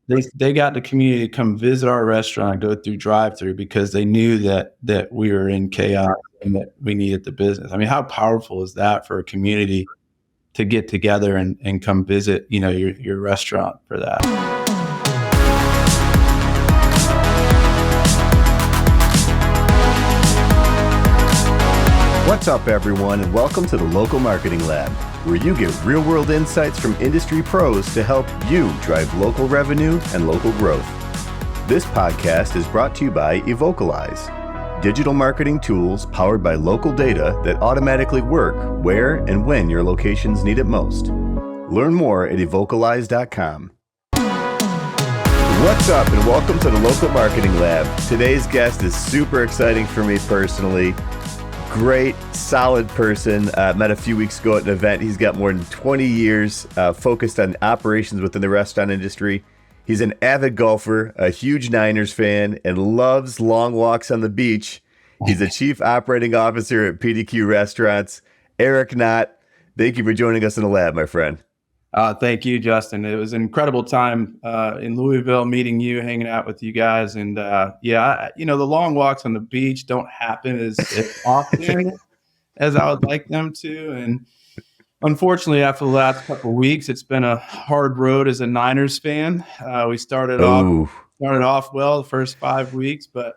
they got the community to come visit our restaurant, go through drive-through because they knew that we were in chaos and that we needed the business. I mean, how powerful is that for a community to get together and come visit, your restaurant for that? What's up, everyone, and welcome to the Local Marketing Lab, where you get real-world insights from industry pros to help you drive local revenue and local growth. This podcast is brought to you by Evocalize, digital marketing tools powered by local data that automatically work where and when your locations need it most. Learn more at evocalize.com. What's up, and welcome to the Local Marketing Lab. Today's guest is super exciting for me personally. Great, solid person. Met a few weeks ago at an event. He's got more than 20 years focused on operations within the restaurant industry. He's an avid golfer, a huge Niners fan, and loves long walks on the beach. He's the Chief Operating Officer at PDQ Restaurants. Eric Knott, thank you for joining us in the lab, my friend. Thank you, Justin. It was an incredible time in Louisville, meeting you, hanging out with you guys. And the long walks on the beach don't happen as often as I would like them to. And unfortunately, after the last couple of weeks, it's been a hard road as a Niners fan. We started off well the first 5 weeks, but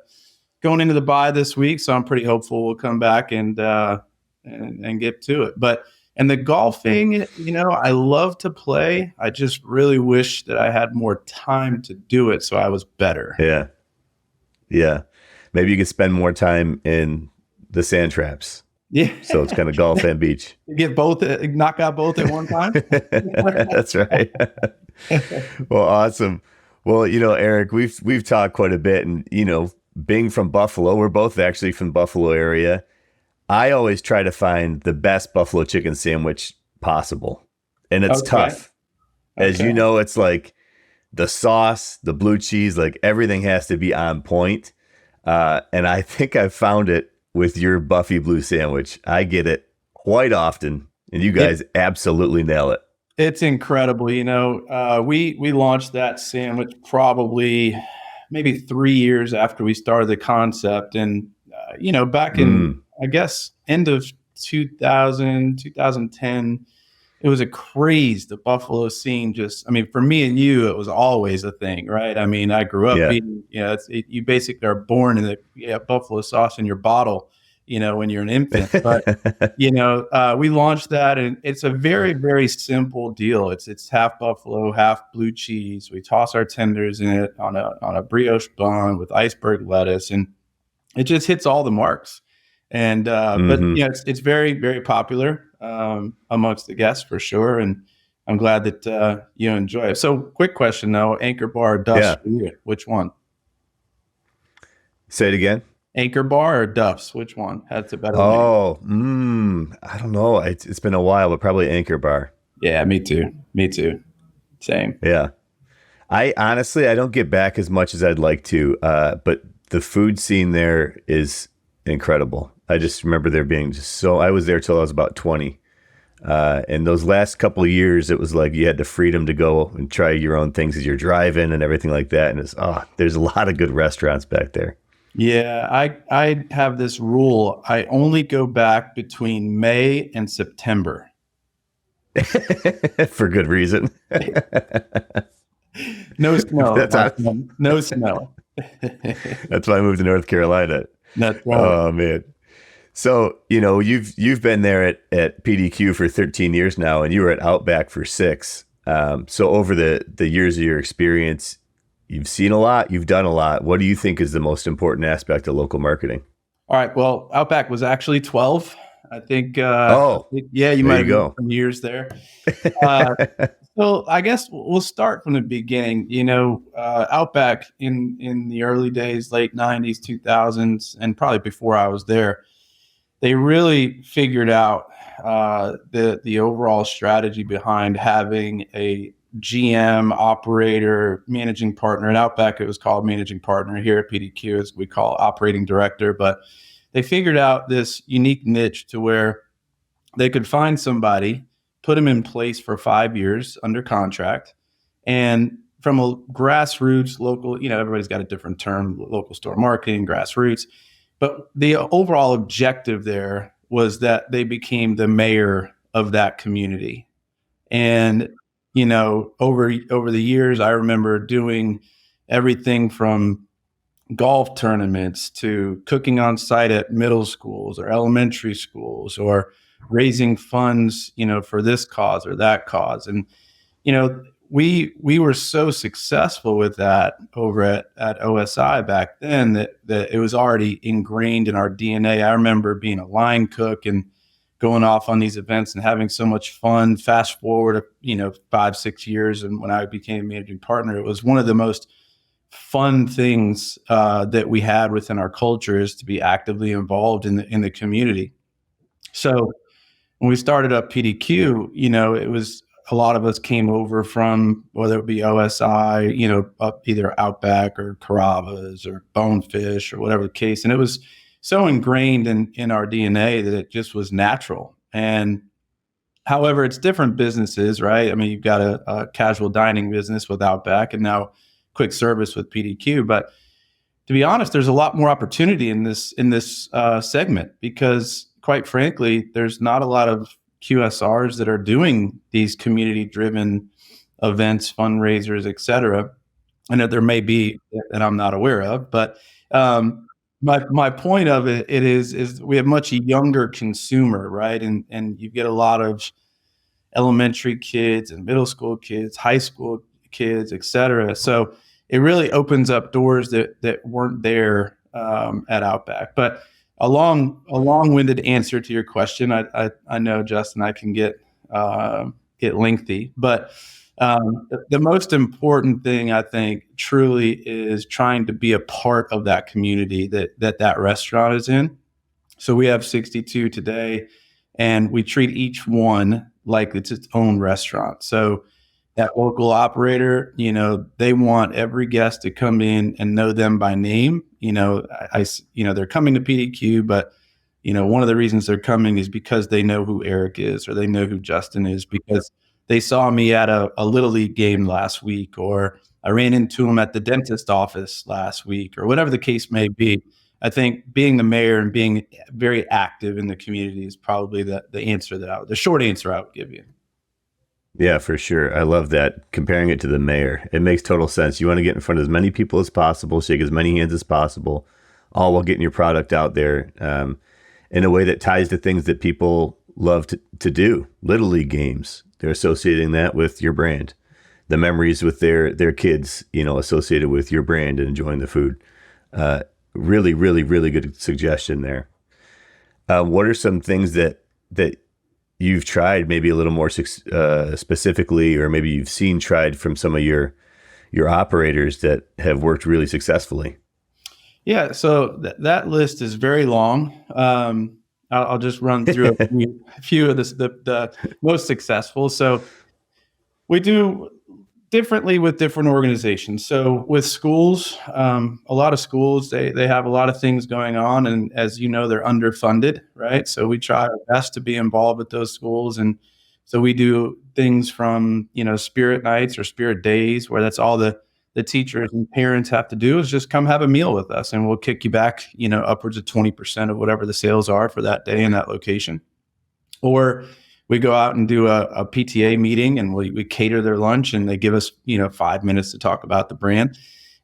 going into the bye this week, so I'm pretty hopeful we'll come back and get to it. And the golfing, I love to play. I just really wish that I had more time to do it so I was better. Yeah. Maybe you could spend more time in the sand traps. Yeah. So it's kind of golf and beach. Get both, knock out both at one time. That's right. Well, awesome. Well, Eric, we've talked quite a bit, and being from Buffalo, we're both actually from the Buffalo area. I always try to find the best buffalo chicken sandwich possible. And it's tough. As you know, it's like the sauce, the blue cheese, like everything has to be on point. And I think I've found it with your Buffy Blue sandwich. I get it quite often, and you guys absolutely nail it. It's incredible. We launched that sandwich probably maybe 3 years after we started the concept. And, back in, I guess, end of 2010, it was a craze. The Buffalo scene for me and you, it was always a thing, right? I mean, I grew up eating, you basically are born in the buffalo sauce in your bottle, when you're an infant. But, we launched that, and it's a very, very simple deal. It's half buffalo, half blue cheese. We toss our tenders in it on a brioche bun with iceberg lettuce, and it just hits all the marks. And but it's very, very popular amongst the guests for sure, and I'm glad that you enjoy it. So, quick question though: Anchor Bar or Duff's? Yeah. Which one? Say it again. Anchor Bar or Duff's? Which one has a better name? I don't know. It's been a while, but probably Anchor Bar. Yeah, me too. Same. Yeah. I don't get back as much as I'd like to, but the food scene there is incredible. I just remember there being I was there till I was about 20. And those last couple of years, it was like you had the freedom to go and try your own things as you're driving and everything like that. And there's a lot of good restaurants back there. Yeah, I have this rule. I only go back between May and September. For good reason. No snow. No snow. That's why I moved to North Carolina. That's right. Oh man. So, you've been there at PDQ for 13 years now, and you were at Outback for 6. So over the years of your experience, you've seen a lot, you've done a lot. What do you think is the most important aspect of local marketing? All right. Well, Outback was actually 12. I think. You might have been some years there. So I guess we'll start from the beginning. Outback in the early days, late 90s, 2000s, and probably before I was there, they really figured out the overall strategy behind having a GM, operator, managing partner. At Outback, it was called managing partner. Here at PDQ, as we call operating director. But they figured out this unique niche to where they could find somebody, put them in place for 5 years under contract, and from a grassroots local, everybody's got a different term, local store marketing, grassroots, but the overall objective there was that they became the mayor of that community. And, over the years, I remember doing everything from golf tournaments to cooking on site at middle schools or elementary schools, or raising funds, for this cause or that cause. And, we were so successful with that over at OSI back then that it was already ingrained in our DNA. I remember being a line cook and going off on these events and having so much fun. Fast forward, 5-6 years, and when I became managing partner, it was one of the most fun things that we had within our culture, is to be actively involved in the community. So when we started up PDQ, it was a lot of us came over from, whether it be OSI, up either Outback or Carrabba's or Bonefish or whatever the case. And it was so ingrained in our DNA that it just was natural. And however, it's different businesses, right? I mean, you've got a casual dining business with Outback and now quick service with PDQ. But to be honest, there's a lot more opportunity in this segment, because quite frankly, there's not a lot of QSRs that are doing these community-driven events, fundraisers, et cetera. I know there may be that I'm not aware of, but my point of it is we have much younger consumer, right? And you get a lot of elementary kids and middle school kids, high school kids, et cetera. So it really opens up doors that weren't there at Outback. But a long-winded answer to your question. I know, Justin, I can get lengthy, but the most important thing, I think, truly is trying to be a part of that community that restaurant is in. So we have 62 today, and we treat each one like it's its own restaurant. So that local operator, they want every guest to come in and know them by name. They're coming to PDQ, but one of the reasons they're coming is because they know who Eric is, or they know who Justin is because they saw me at a Little League game last week, or I ran into them at the dentist office last week, or whatever the case may be. I think being the mayor and being very active in the community is probably the short answer I would give you. Yeah, for sure. I love that. Comparing it to the mayor, it makes total sense. You want to get in front of as many people as possible, shake as many hands as possible, all while getting your product out there in a way that ties to things that people love to do. Little League games, they're associating that with your brand. The memories with their kids, associated with your brand and enjoying the food. Really, really, really good suggestion there. What are some things that you've tried maybe a little more specifically, or maybe you've seen tried from some of your operators that have worked really successfully? Yeah, so that list is very long. I'll just run through a few of the most successful. So we do differently with different organizations. So with schools, a lot of schools, they have a lot of things going on. And as you know, they're underfunded, right? So we try our best to be involved with those schools. And so we do things from, spirit nights or spirit days, where that's all the teachers and parents have to do is just come have a meal with us, and we'll kick you back, upwards of 20% of whatever the sales are for that day in that location. Or we go out and do a PTA meeting, and we cater their lunch, and they give us, 5 minutes to talk about the brand.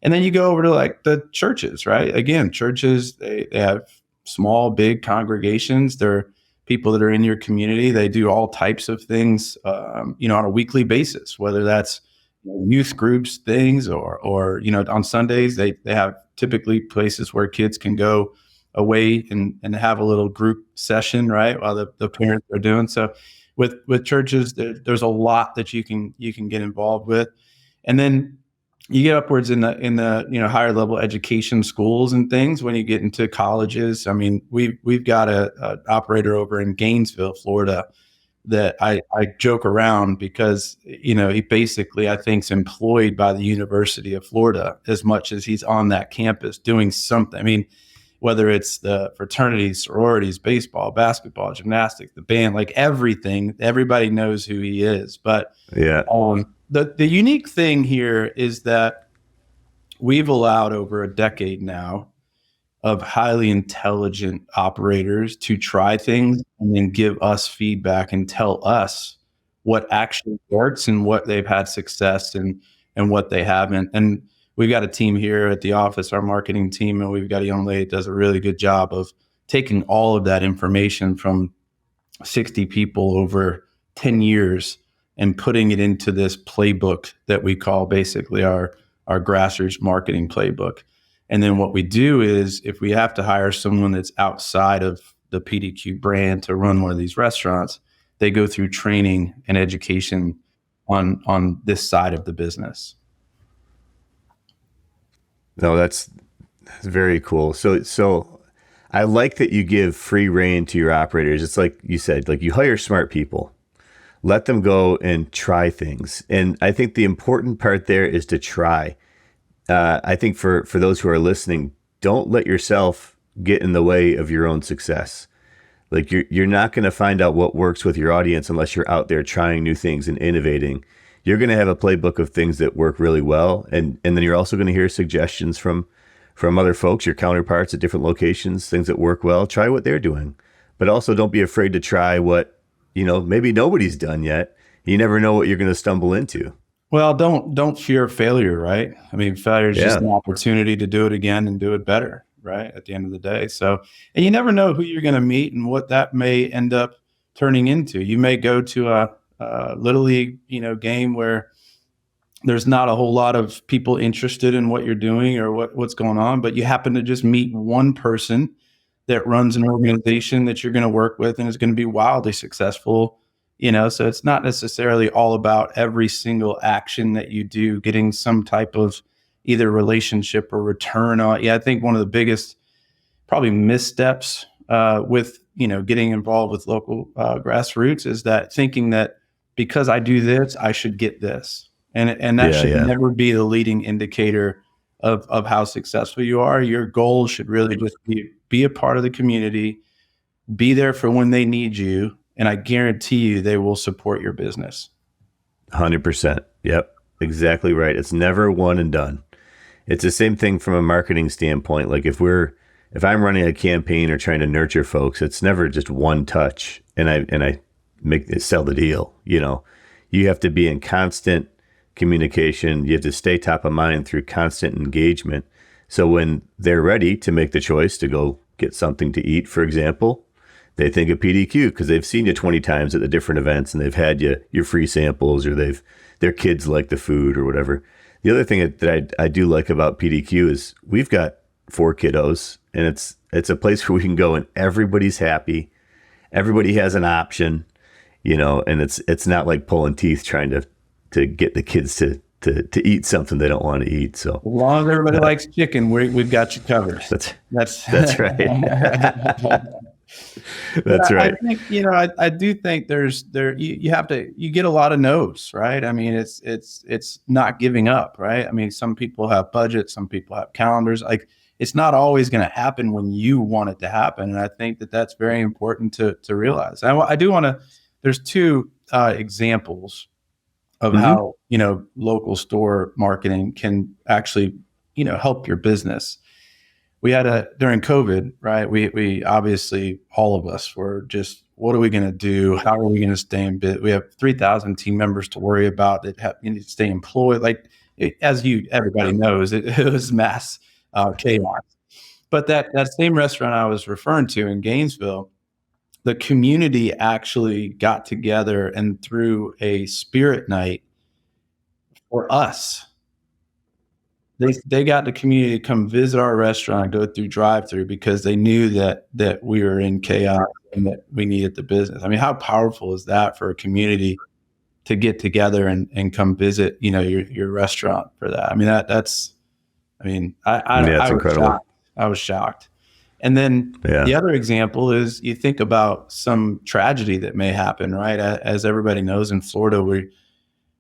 And then you go over to like the churches, right? Again, churches, they have small, big congregations. They're people that are in your community. They do all types of things, on a weekly basis, whether that's youth groups things or on Sundays, they have typically places where kids can go away and have a little group session, right, while the parents are doing. So with churches, there's a lot that you can get involved with. And then you get upwards in the higher level education schools and things. When you get into colleges, I mean, we've got a operator over in Gainesville, Florida, that I joke around because, he basically, I think, is employed by the University of Florida as much as he's on that campus doing something. I mean, whether it's the fraternities, sororities, baseball, basketball, gymnastics, the band, like everything, everybody knows who he is. But yeah, the unique thing here is that we've allowed over a decade now of highly intelligent operators to try things and then give us feedback and tell us what actually works and what they've had success and what they haven't. And we've got a team here at the office, our marketing team, and we've got a young lady that does a really good job of taking all of that information from 60 people over 10 years and putting it into this playbook that we call basically our grassroots marketing playbook. And then what we do is if we have to hire someone that's outside of the PDQ brand to run one of these restaurants, they go through training and education on this side of the business. No, that's very cool. So I like that you give free rein to your operators. It's like you said, like you hire smart people, let them go and try things. And I think the important part there is to try. I think for those who are listening, don't let yourself get in the way of your own success. Like you're not going to find out what works with your audience unless you're out there trying new things and innovating. You're going to have a playbook of things that work really well. And then you're also going to hear suggestions from other folks, your counterparts at different locations, things that work well. Try what they're doing, but also don't be afraid to try what, maybe nobody's done yet. You never know what you're going to stumble into. Well, don't fear failure, right? I mean, failure is just an opportunity to do it again and do it better, right? At the end of the day. So, and you never know who you're going to meet and what that may end up turning into. You may go to a little league, game where there's not a whole lot of people interested in what you're doing or what's going on, but you happen to just meet one person that runs an organization that you're going to work with and is going to be wildly successful. So it's not necessarily all about every single action that you do, getting some type of either relationship or return on. Yeah, I think one of the biggest probably missteps with, getting involved with local grassroots is that thinking that because I do this, I should get this. And that should never be the leading indicator of how successful you are. Your goal should really just be a part of the community, be there for when they need you. And I guarantee you they will support your business. 100%. Yep. Exactly right. It's never one and done. It's the same thing from a marketing standpoint. Like if I'm running a campaign or trying to nurture folks, it's never just one touch and I sell the deal. You have to be in constant communication. You have to stay top of mind through constant engagement. So when they're ready to make the choice to go get something to eat, for example, they think of PDQ because they've seen you 20 times at the different events and they've had your free samples or their kids like the food or whatever. The other thing that I do like about PDQ is we've got 4 kiddos and it's a place where we can go and everybody's happy. Everybody has an option, and it's not like pulling teeth trying to get the kids to eat something they don't want to eat. So as long as everybody likes chicken, we've got you covered. That's right. That's right. I think, I do think you get a lot of no's, right? I mean, it's not giving up, right? I mean, some people have budgets, some people have calendars. Like it's not always going to happen when you want it to happen. And I think that's very important to realize. I do want to, there's 2 examples of how, local store marketing can actually, help your business. We had during COVID, right? We obviously, all of us were just, what are we going to do? How are we going to stay in business? We have 3,000 team members to worry about that need to stay employed. Like everybody knows, it was mass chaos. But that same restaurant I was referring to in Gainesville, the community actually got together and threw a spirit night for us. They got the community to come visit our restaurant, go through drive-through because they knew that we were in chaos and that we needed the business. I mean, how powerful is that for a community to get together and come visit, your restaurant for that? I mean, that's incredible. I was shocked. And then the other example is you think about some tragedy that may happen, right? As everybody knows, in Florida, we're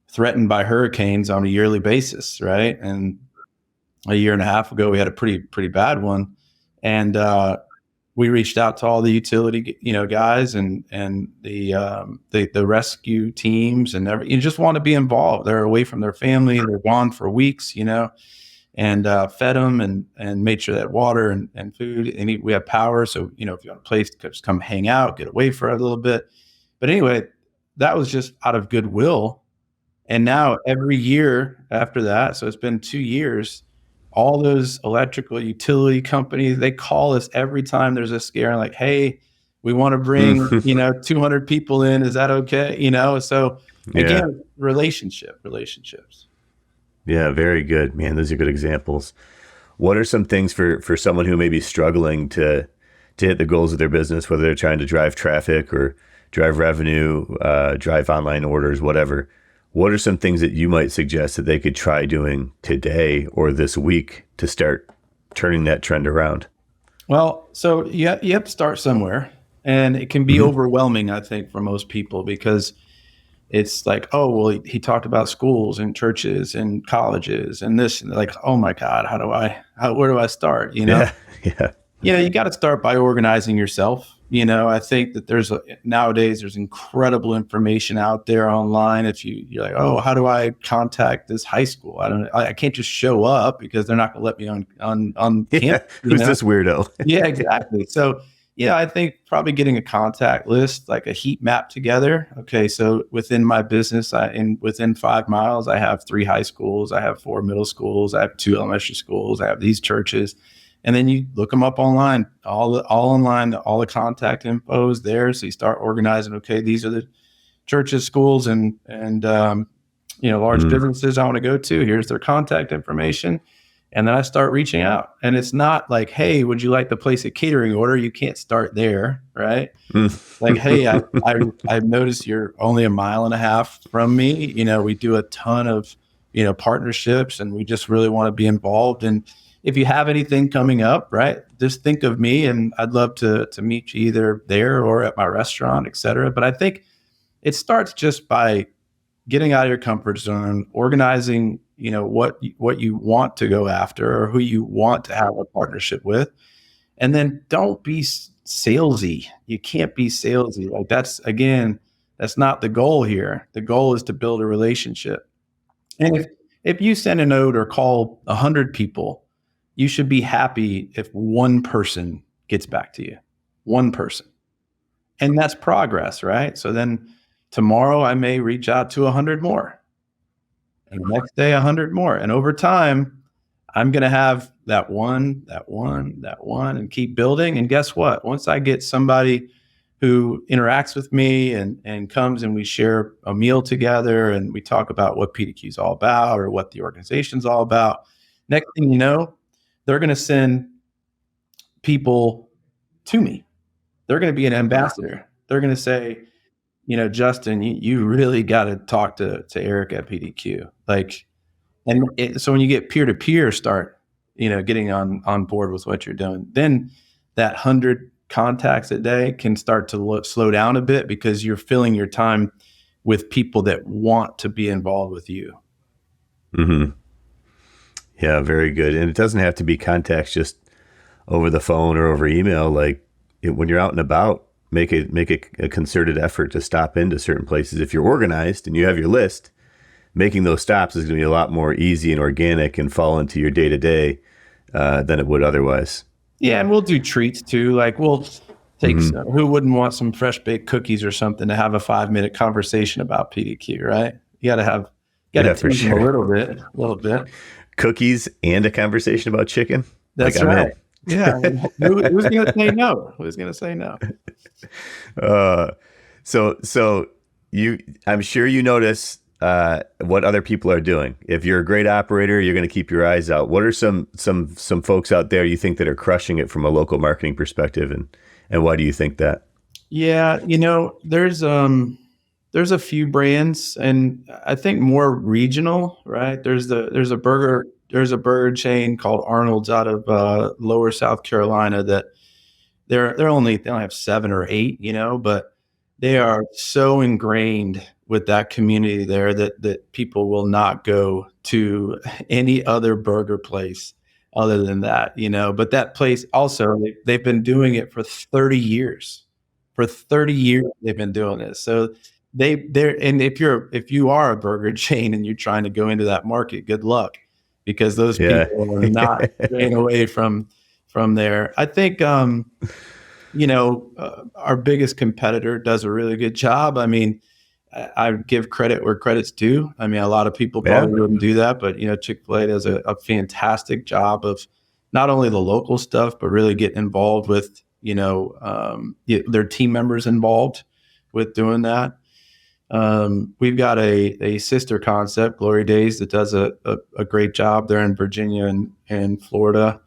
threatened by hurricanes on a yearly basis, right? And a year and a half ago, we had a pretty bad one. And we reached out to all the utility, guys and the rescue teams and you just want to be involved. They're away from their family. They're gone for weeks, and fed them and made sure they had water and food. And we have power. So, if you want a place to just come hang out, get away for a little bit. But anyway, that was just out of goodwill. And now every year after that, so it's been 2 years, all those electrical utility companies, they call us every time there's a scare, like, hey, we want to bring, 200 people in. Is that okay? So again, relationships. Yeah, very good, man. Those are good examples. What are some things for someone who may be struggling to hit the goals of their business, whether they're trying to drive traffic or drive revenue, drive online orders, whatever? What are some things that you might suggest that they could try doing today or this week to start turning that trend around? Well, so you have to start somewhere, and it can be overwhelming, I think, for most people, because it's like, oh, well, he talked about schools and churches and colleges and this, and like, oh my God, where do I start? Yeah. You got to start by organizing yourself. I think that nowadays there's incredible information out there online. If you're like, oh, how do I contact this high school? I can't just show up because they're not going to let me on campus. Who's this weirdo? Yeah, exactly. So, I think probably getting a contact list, like a heat map together. Okay, so within my business, within 5 miles, I have 3 high schools, I have 4 middle schools, I have 2 elementary schools, I have these churches. And then you look them up online, all online, all the contact info is there. So you start organizing, okay, these are the churches, schools, and large businesses I want to go to. Here's their contact information. And then I start reaching out. And it's not like, hey, would you like to place a catering order? You can't start there, right? Like, hey, I've noticed you're only 1.5 miles from me. We do a ton of, partnerships, and we just really want to be involved. And if you have anything coming up, right, just think of me, and I'd love to meet you either there or at my restaurant, et cetera. But I think it starts just by getting out of your comfort zone, organizing, what you want to go after or who you want to have a partnership with. And then don't be salesy. You can't be salesy. Like that's not the goal here. The goal is to build a relationship. And if you send a note or call 100 people, you should be happy if one person gets back to you, one person. And that's progress, right? So then tomorrow I may reach out to 100 more. And the next day, 100 more. And over time, I'm going to have that one, and keep building. And guess what? Once I get somebody who interacts with me and comes and we share a meal together and we talk about what PDQ is all about or what the organization's all about, next thing you know, they're going to send people to me. They're going to be an ambassador. They're going to say, Justin, you really got to talk to Eric at PDQ. So when you get peer-to-peer, start, getting on board with what you're doing, then that 100 contacts a day can start to slow down a bit because you're filling your time with people that want to be involved with you. Mm-hmm. Yeah, very good. And it doesn't have to be contacts just over the phone or over email. When you're out and about, make a concerted effort to stop into certain places. If you're organized and you have your list, making those stops is going to be a lot more easy and organic and fall into your day-to-day than it would otherwise. Yeah, and we'll do treats too. Like we'll take who wouldn't want some fresh baked cookies or something to have a 5-minute conversation about PDQ, right? You got to teach them a little bit. Cookies and a conversation about chicken. That's right. Yeah. Who's going to say no? Who's going to say no? So I'm sure you notice what other people are doing. If you're a great operator, you're going to keep your eyes out. What are some folks out there you think that are crushing it from a local marketing perspective, and why do you think that? Yeah, there's a few brands, and I think more regional, right? There's a burger chain called Arnold's out of Lower South Carolina that they only have 7 or 8, but they are so ingrained with that community there that people will not go to any other burger place other than that, but that place also, they've been doing it for 30 years. For 30 years, they've been doing this. So and if you are a burger chain and you're trying to go into that market, good luck, because those people are not staying away from there. I think, our biggest competitor does a really good job. I mean, I give credit where credit's due. I mean, a lot of people probably wouldn't do that, but Chick-fil-A does a fantastic job of not only the local stuff, but really getting involved with, their team members involved with doing that. We've got a sister concept, Glory Days, that does a great job there in Virginia and Florida.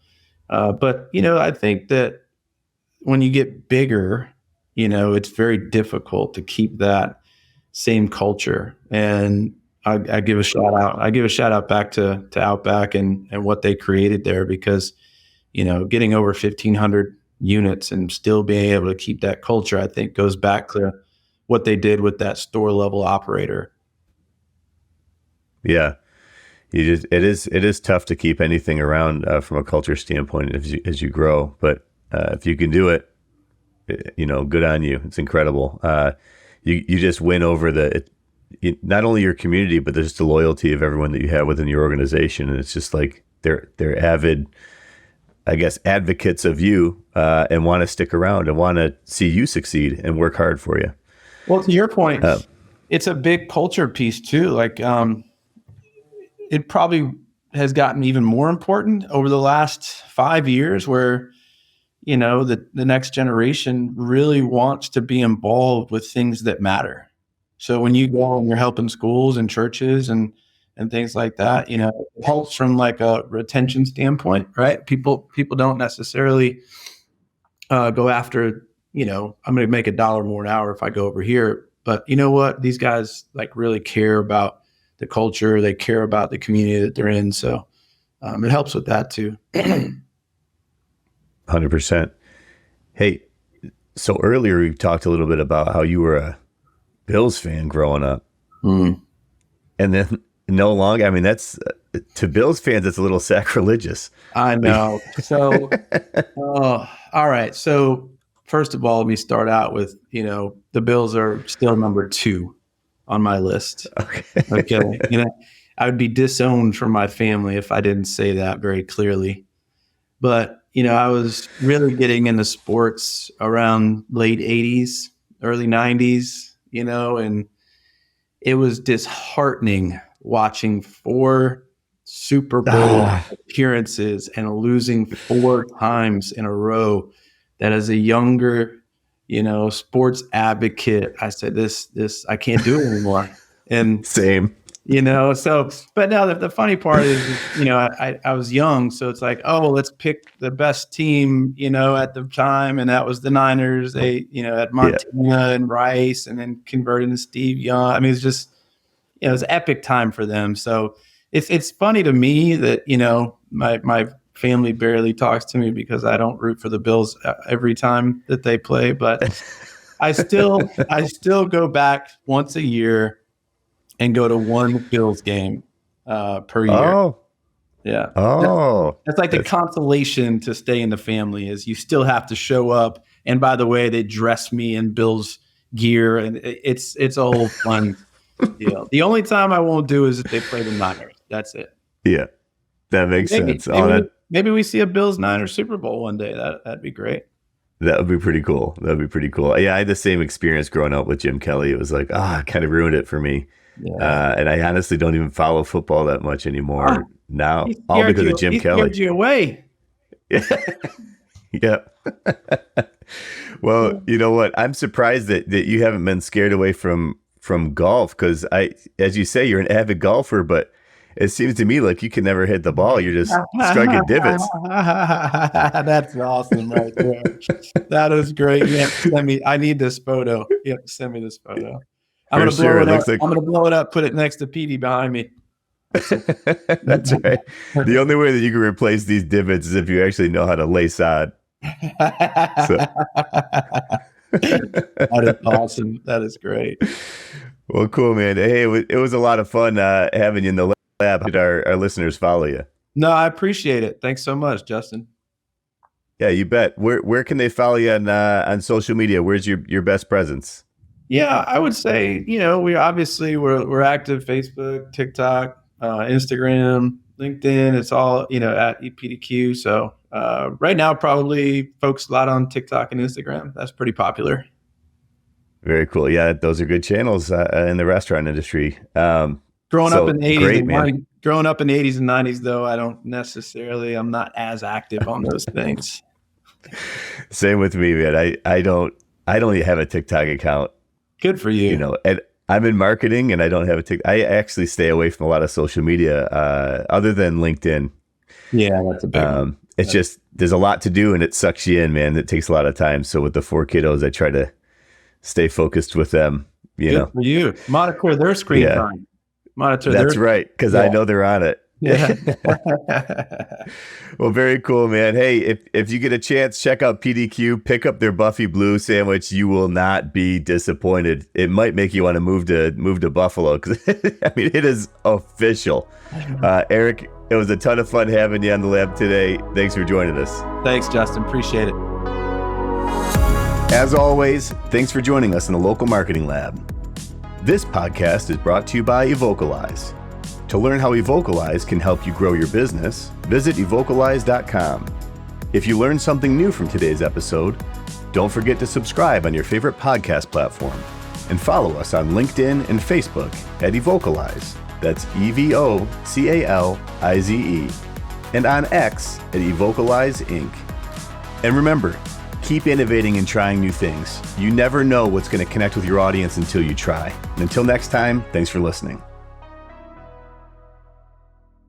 But I think that when you get bigger, it's very difficult to keep that same culture. And I give a shout out. I give a shout out back to Outback and what they created there, because, getting over 1,500 units and still being able to keep that culture, I think goes back to what they did with that store level operator. Yeah. It is tough to keep anything around from a culture standpoint as you grow, but if you can do it, good on you. It's incredible. You just win over not only your community, but there's the loyalty of everyone that you have within your organization. And it's just like they're avid, I guess, advocates of you and want to stick around and want to see you succeed and work hard for you. Well, to your point, it's a big culture piece too. Like, it probably has gotten even more important over the last 5 years, where, the next generation really wants to be involved with things that matter. So when you go and you're helping schools and churches and things like that, it helps from like a retention standpoint, right? People don't necessarily go after, I'm going to make $1 more an hour if I go over here. But you know what? These guys like really care about the culture. They care about the community that they're in. So it helps with that too. 100%. Hey, so earlier we talked a little bit about how you were a Bills fan growing up. And then no longer, I mean, that's to Bills fans, it's a little sacrilegious. I know. So, all right. So first of all, let me start out with, the Bills are still number 2 on my list. Okay. I would be disowned from my family if I didn't say that very clearly. But, I was really getting into sports around late 80s, early 90s, and it was disheartening watching 4 Super Bowl appearances and losing 4 times in a row. That as a younger, sports advocate, I said, this, I can't do it anymore. And same. So, but now the funny part is, I was young, so it's like, oh, well, let's pick the best team, at the time. And that was the Niners. They, had Montana and Rice, and then converted to Steve Young. I mean, it's just, it was an epic time for them. So it's funny to me that, my family barely talks to me because I don't root for the Bills every time that they play, but I still go back once a year and go to one Bills game per year. Oh, yeah. Oh, that's like the consolation to stay in the family, is you still have to show up. And by the way, they dress me in Bills gear, and it's a whole fun deal. The only time I won't do is if they play the Niners. That's it. Yeah, that makes sense. Maybe we see a Bills Niners Super Bowl one day. That'd be great. That would be pretty cool. Yeah, I had the same experience growing up with Jim Kelly. It was like, it kind of ruined it for me. Yeah. And I honestly don't even follow football that much anymore now, all because of Jim Kelly. He scared you away. Yeah. Well, you know what? I'm surprised that you haven't been scared away from golf, because as you say, you're an avid golfer, but it seems to me like you can never hit the ball. You're just striking divots. That's awesome right there. That is great. Yeah, I need this photo. Yeah, send me this photo. I'm going to blow it up. I'm going to blow it up, put it next to Petey behind me. That's right. The only way that you can replace these divots is if you actually know how to lay sod. That is awesome. That is great. Well, cool, man. Hey, it was a lot of fun having you in the lab. How did our listeners follow you? No, I appreciate it. Thanks so much, Justin. Yeah, you bet. Where can they follow you on social media? Where's your best presence? Yeah, I would say, we're active Facebook, TikTok, Instagram, LinkedIn. It's all, at EPDQ. So right now, probably focus a lot on TikTok and Instagram. That's pretty popular. Very cool. Yeah, those are good channels in the restaurant industry. Growing up in the 80s great, and man. 90s, growing up in the 80s and 90s, though, I'm not as active on those things. Same with me, man. I don't even have a TikTok account. Good for you. And I'm in marketing and I don't have a TikTok. I actually stay away from a lot of social media other than LinkedIn. Yeah, that's a big one. It's just, there's a lot to do and it sucks you in, man. It takes a lot of time. So with the 4 kiddos, I try to stay focused with them, Good for you. Monitor their screen time. That's right. Cause I know they're on it. Yeah. Well, very cool, man. Hey, if you get a chance, check out PDQ, pick up their Buffy Blue sandwich. You will not be disappointed. It might make you want to move to Buffalo because I mean, it is official. Eric, it was a ton of fun having you on the lab today. Thanks for joining us. Thanks, Justin. Appreciate it. As always, thanks for joining us in the local marketing lab. This podcast is brought to you by Evocalize. To learn how Evocalize can help you grow your business, visit evocalize.com. If you learned something new from today's episode, don't forget to subscribe on your favorite podcast platform and follow us on LinkedIn and Facebook at Evocalize. That's EVOCALIZE. And on X at Evocalize Inc. And remember, keep innovating and trying new things. You never know what's going to connect with your audience until you try. And until next time, thanks for listening.